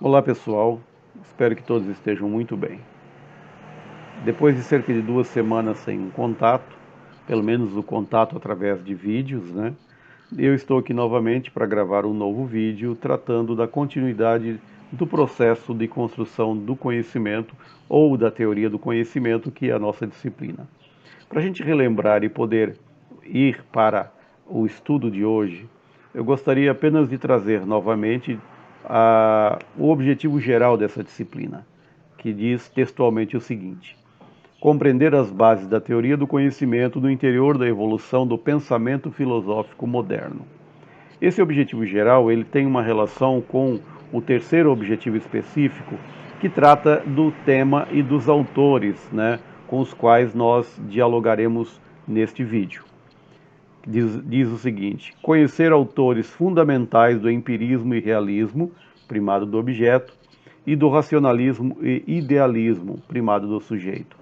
Olá pessoal, espero que todos estejam muito bem. Depois de cerca de 2 semanas sem um contato, pelo menos o contato através de vídeos, né? Eu estou aqui novamente para gravar um novo vídeo tratando da continuidade do processo de construção do conhecimento ou da teoria do conhecimento, que é a nossa disciplina. Para a gente relembrar e poder ir para o estudo de hoje, eu gostaria apenas de trazer novamente o objetivo geral dessa disciplina, que diz textualmente o seguinte: compreender as bases da teoria do conhecimento no interior da evolução do pensamento filosófico moderno. Esse objetivo geral ele tem uma relação com o terceiro objetivo específico, que trata do tema e dos autores, né, com os quais nós dialogaremos neste vídeo. Diz o seguinte: conhecer autores fundamentais do empirismo e realismo, primado do objeto, e do racionalismo e idealismo, primado do sujeito.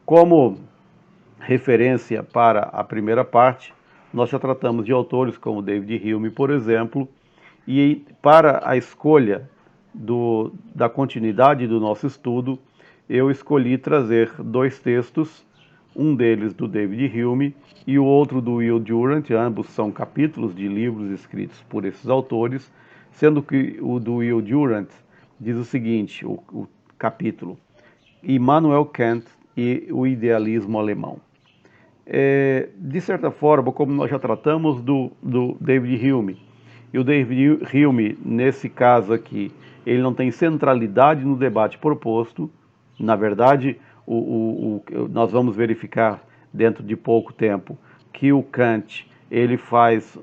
Como referência para a primeira parte, nós já tratamos de autores como David Hume, por exemplo, e para a escolha da continuidade do nosso estudo, eu escolhi trazer dois textos, um deles do David Hume e o outro do Will Durant, ambos são capítulos de livros escritos por esses autores, sendo que o do Will Durant diz o seguinte, o capítulo, Immanuel Kant e o idealismo alemão. De certa forma, como nós já tratamos do David Hume, e o David Hume, nesse caso aqui, ele não tem centralidade no debate proposto. Na verdade, nós vamos verificar dentro de pouco tempo que o Kant ele faz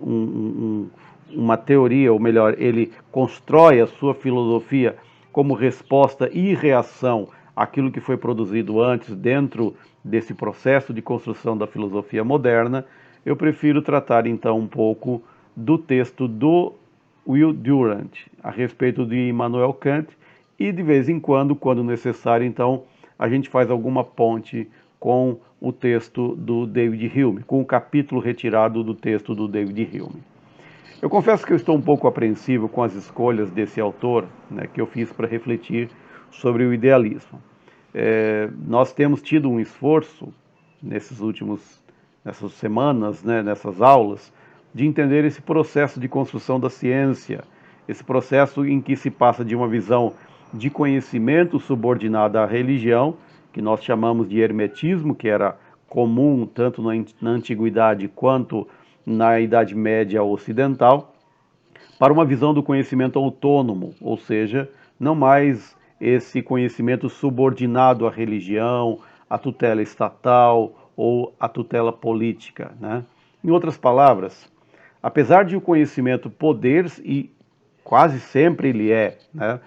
uma teoria, ou melhor, ele constrói a sua filosofia como resposta e reação àquilo que foi produzido antes dentro desse processo de construção da filosofia moderna. Eu prefiro tratar então um pouco do texto do Will Durant a respeito de Immanuel Kant e de vez em quando necessário, então a gente faz alguma ponte com o texto do David Hume, com o capítulo retirado do texto do David Hume. Eu confesso que eu estou um pouco apreensivo com as escolhas desse autor, né, que eu fiz para refletir sobre o idealismo. Nós temos tido um esforço nessas semanas, né, nessas aulas, de entender esse processo de construção da ciência, esse processo em que se passa de uma visão de conhecimento subordinada à religião, que nós chamamos de hermetismo, que era comum tanto na antiguidade quanto na Idade Média ocidental, para uma visão do conhecimento autônomo, ou seja, não mais esse conhecimento subordinado à religião, à tutela estatal ou à tutela política, né? Em outras palavras, apesar de o conhecimento poder, e quase sempre ele né,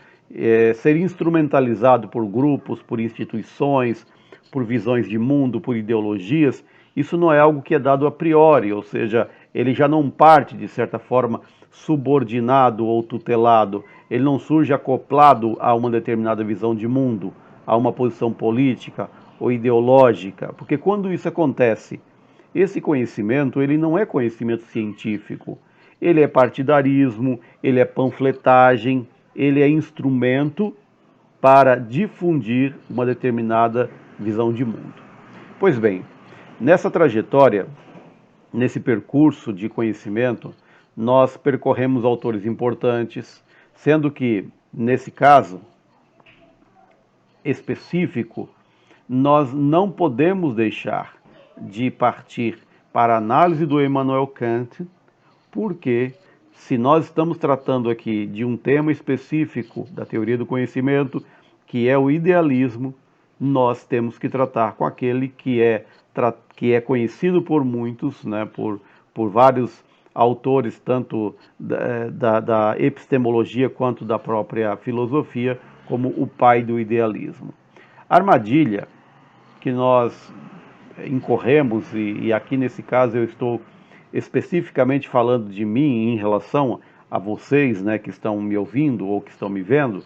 ser instrumentalizado por grupos, por instituições, por visões de mundo, por ideologias, isso não é algo que é dado a priori, ou seja, ele já não parte, de certa forma, subordinado ou tutelado, ele não surge acoplado a uma determinada visão de mundo, a uma posição política ou ideológica, porque quando isso acontece, esse conhecimento, ele não é conhecimento científico, ele é partidarismo, ele é panfletagem, ele é instrumento para difundir uma determinada visão de mundo. Pois bem, nessa trajetória, nesse percurso de conhecimento, nós percorremos autores importantes, sendo que, nesse caso específico, nós não podemos deixar de partir para a análise do Immanuel Kant, porque se nós estamos tratando aqui de um tema específico da teoria do conhecimento, que é o idealismo, nós temos que tratar com aquele que é conhecido por muitos, né, por vários autores, tanto da epistemologia quanto da própria filosofia, como o pai do idealismo. A armadilha que nós incorremos, e aqui nesse caso eu estou especificamente falando de mim em relação a vocês, né, que estão me ouvindo ou que estão me vendo,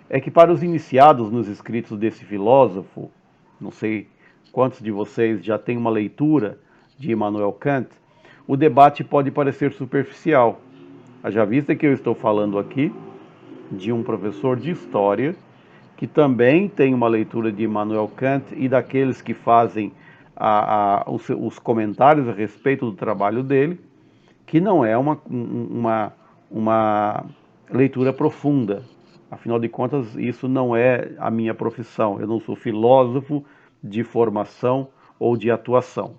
é que para os iniciados nos escritos desse filósofo, não sei quantos de vocês já têm uma leitura de Immanuel Kant, o debate pode parecer superficial. Haja vista que eu estou falando aqui de um professor de história, que também tem uma leitura de Immanuel Kant e daqueles que fazem os comentários a respeito do trabalho dele, que não é uma leitura profunda. Afinal de contas, isso não é a minha profissão. Eu não sou filósofo de formação ou de atuação.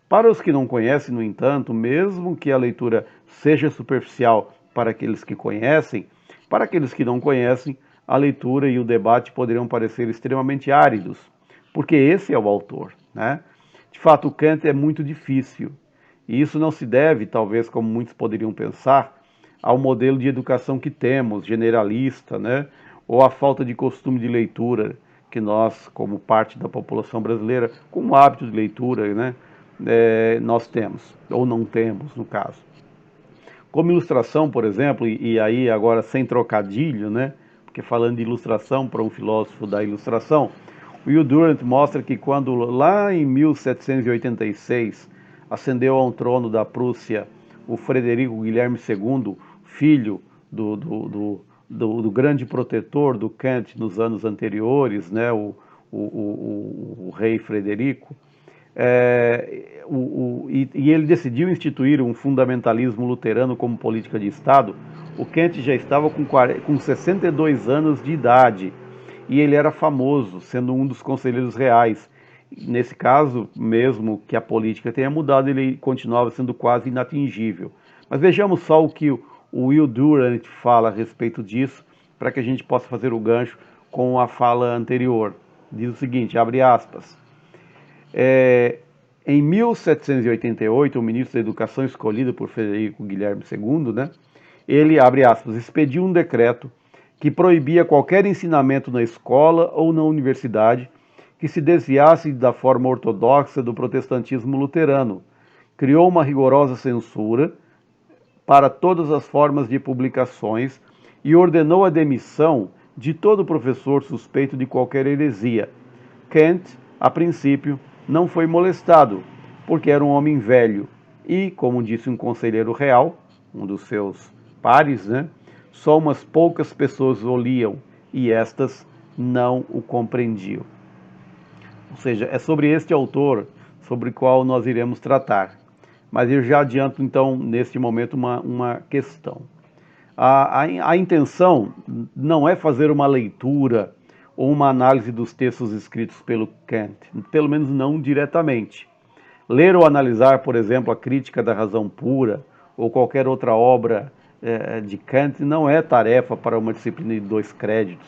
Para os que não conhecem, no entanto, mesmo que a leitura seja superficial para aqueles que conhecem, para aqueles que não conhecem, a leitura e o debate poderiam parecer extremamente áridos, porque esse é o autor, né? De fato, Kant é muito difícil. E isso não se deve, talvez, como muitos poderiam pensar, ao modelo de educação que temos, generalista, né? Ou à falta de costume de leitura que nós, como parte da população brasileira, com hábito de leitura, né? Nós temos, ou não temos, no caso. Como ilustração, por exemplo, e aí agora sem trocadilho, né? Porque falando de ilustração para um filósofo da ilustração, o Will Durant mostra que quando lá em 1786 ascendeu ao trono da Prússia o Frederico Guilherme II, filho do grande protetor do Kant nos anos anteriores, né, o rei Frederico, e ele decidiu instituir um fundamentalismo luterano como política de Estado. O Kant já estava com 62 anos de idade e ele era famoso, sendo um dos conselheiros reais. Nesse caso, mesmo que a política tenha mudado, ele continuava sendo quase inatingível. Mas vejamos só o que o Will Durant fala a respeito disso, para que a gente possa fazer o gancho com a fala anterior. Diz o seguinte, abre aspas, em 1788, o ministro da Educação escolhido por Frederico Guilherme II, né, ele, abre aspas, expediu um decreto que proibia qualquer ensinamento na escola ou na universidade que se desviasse da forma ortodoxa do protestantismo luterano. Criou uma rigorosa censura para todas as formas de publicações e ordenou a demissão de todo professor suspeito de qualquer heresia. Kant, a princípio, não foi molestado, porque era um homem velho e, como disse um conselheiro real, um dos seus pares, né, só umas poucas pessoas o liam e estas não o compreendiam. Ou seja, é sobre este autor sobre o qual nós iremos tratar. Mas eu já adianto, então, neste momento, uma questão. A intenção não é fazer uma leitura ou uma análise dos textos escritos pelo Kant, pelo menos não diretamente. Ler ou analisar, por exemplo, a Crítica da Razão Pura ou qualquer outra obra de Kant não é tarefa para uma disciplina de 2 créditos,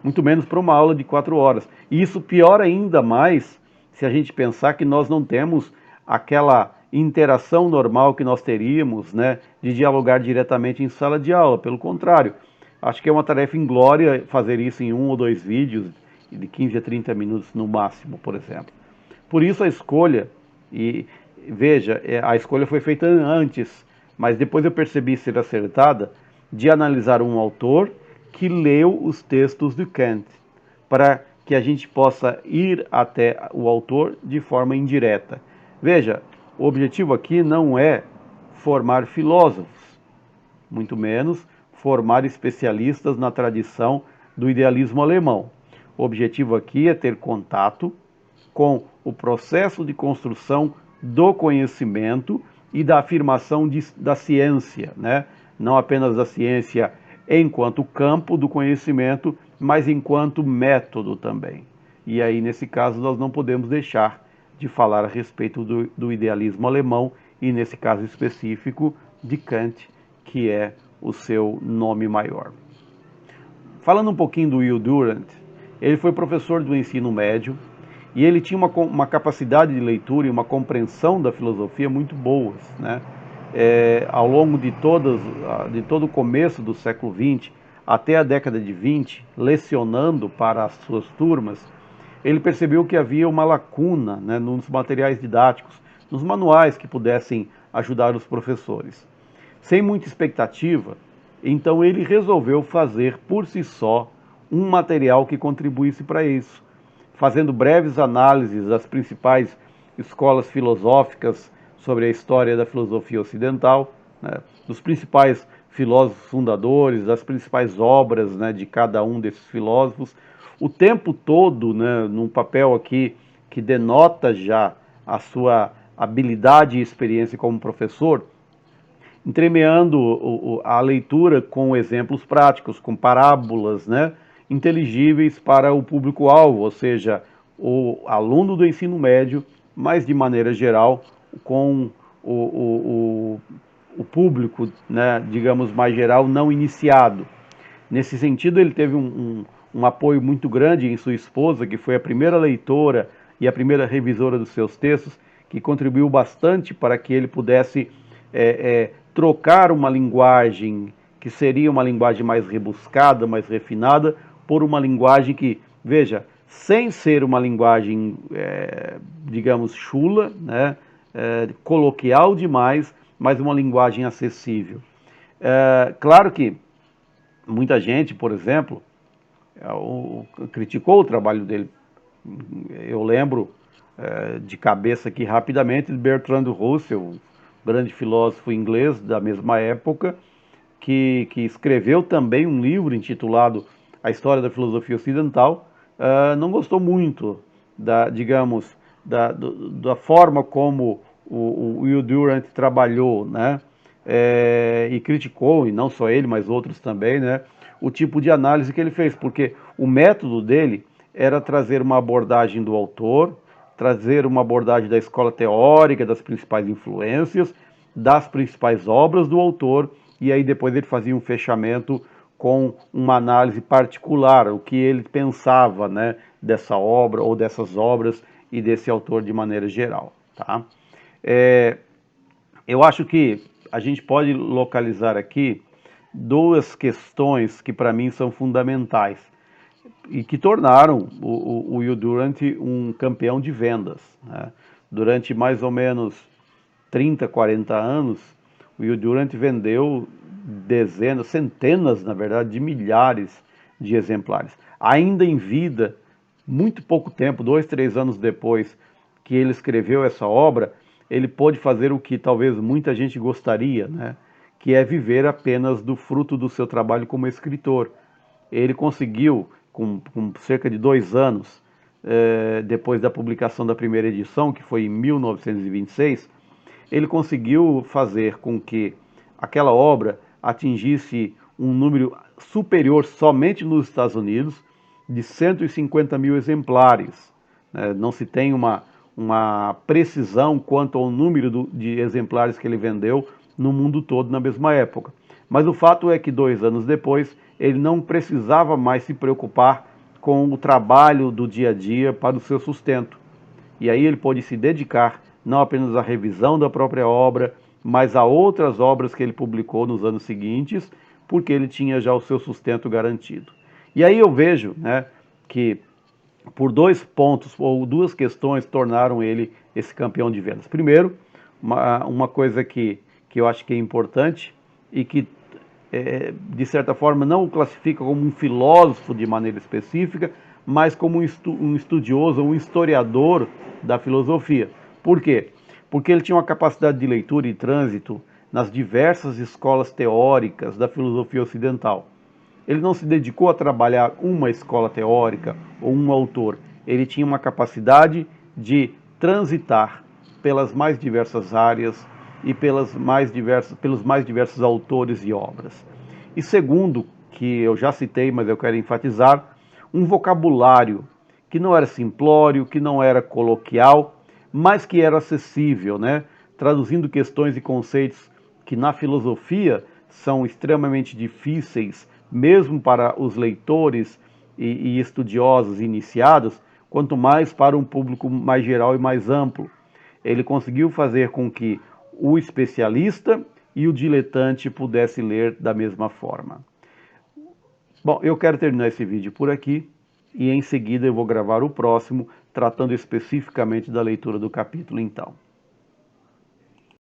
muito menos para uma aula de 4 horas. E isso pior ainda mais se a gente pensar que nós não temos aquela interação normal que nós teríamos, né, de dialogar diretamente em sala de aula. Pelo contrário, acho que é uma tarefa inglória fazer isso em 1 ou 2 vídeos de 15 a 30 minutos no máximo, por exemplo. Por isso a escolha, e veja, a escolha foi feita antes, mas depois eu percebi ser acertada, de analisar um autor que leu os textos de Kant, para que a gente possa ir até o autor de forma indireta. Veja, o objetivo aqui não é formar filósofos, muito menos formar especialistas na tradição do idealismo alemão. O objetivo aqui é ter contato com o processo de construção do conhecimento e da afirmação da ciência, né? Não apenas da ciência enquanto campo do conhecimento, mas enquanto método também. E aí, nesse caso, nós não podemos deixar de falar a respeito do idealismo alemão e, nesse caso específico, de Kant, que é o seu nome maior. Falando um pouquinho do Will Durant, ele foi professor do ensino médio e ele tinha uma capacidade de leitura e uma compreensão da filosofia muito boas, né? Ao longo de todo o começo do século XX até a década de 20, lecionando para as suas turmas, ele percebeu que havia uma lacuna, né, nos materiais didáticos, nos manuais que pudessem ajudar os professores. Sem muita expectativa, então ele resolveu fazer por si só um material que contribuísse para isso, fazendo breves análises das principais escolas filosóficas sobre a história da filosofia ocidental, né, dos principais filósofos fundadores, das principais obras, né, de cada um desses filósofos, o tempo todo, né, num papel aqui que denota já a sua habilidade e experiência como professor, entremeando a leitura com exemplos práticos, com parábolas, né, inteligíveis para o público-alvo, ou seja, o aluno do ensino médio, mas de maneira geral, com o, o, o público, né, digamos, mais geral, não iniciado. Nesse sentido, ele teve um apoio muito grande em sua esposa, que foi a primeira leitora e a primeira revisora dos seus textos, que contribuiu bastante para que ele pudesse trocar uma linguagem que seria uma linguagem mais rebuscada, mais refinada, por uma linguagem que, veja, sem ser uma linguagem, digamos, chula, né, coloquial demais, mas uma linguagem acessível. Claro que muita gente, por exemplo, criticou o trabalho dele. Eu lembro de cabeça aqui rapidamente de Bertrand Russell, grande filósofo inglês da mesma época, que escreveu também um livro intitulado A História da Filosofia Ocidental. Não gostou muito digamos, da forma como o Will Durant trabalhou, né? E criticou, e não só ele, mas outros também, né? O tipo de análise que ele fez, porque o método dele era trazer uma abordagem do autor, trazer uma abordagem da escola teórica, das principais influências, das principais obras do autor, e aí depois ele fazia um fechamento com uma análise particular, o que ele pensava, né, dessa obra ou dessas obras e desse autor de maneira geral, tá? Eu acho que a gente pode localizar aqui duas questões que para mim são fundamentais e que tornaram o Will Durant um campeão de vendas, né? Durante mais ou menos 30, 40 anos, o Will Durant vendeu dezenas, centenas, na verdade, de milhares de exemplares. Ainda em vida, muito pouco tempo, 2, 3 anos depois que ele escreveu essa obra, ele pôde fazer o que talvez muita gente gostaria, né? Que é viver apenas do fruto do seu trabalho como escritor. Ele conseguiu, com cerca de 2 anos, depois da publicação da primeira edição, que foi em 1926, ele conseguiu fazer com que aquela obra atingisse um número superior somente nos Estados Unidos de 150 mil exemplares. Não se tem uma precisão quanto ao número de exemplares que ele vendeu no mundo todo na mesma época. Mas o fato é que 2 anos depois ele não precisava mais se preocupar com o trabalho do dia a dia para o seu sustento. E aí ele pôde se dedicar não apenas à revisão da própria obra, mas a outras obras que ele publicou nos anos seguintes, porque ele tinha já o seu sustento garantido. E aí eu vejo, né, que por 2 pontos ou 2 questões tornaram ele esse campeão de vendas. Primeiro, uma coisa que eu acho que é importante e que de certa forma não o classifica como um filósofo de maneira específica, mas como um estudioso, um historiador da filosofia. Por quê? Porque ele tinha uma capacidade de leitura e trânsito nas diversas escolas teóricas da filosofia ocidental. Ele não se dedicou a trabalhar uma escola teórica ou um autor. Ele tinha uma capacidade de transitar pelas mais diversas áreas e pelos mais diversos autores e obras. E segundo, que eu já citei, mas eu quero enfatizar, um vocabulário que não era simplório, que não era coloquial, mas que era acessível, né? Traduzindo questões e conceitos que na filosofia são extremamente difíceis, mesmo para os leitores e estudiosos iniciados, quanto mais para um público mais geral e mais amplo. Ele conseguiu fazer com que o especialista e o diletante pudesse ler da mesma forma. Bom, eu quero terminar esse vídeo por aqui e em seguida eu vou gravar o próximo, tratando especificamente da leitura do capítulo então.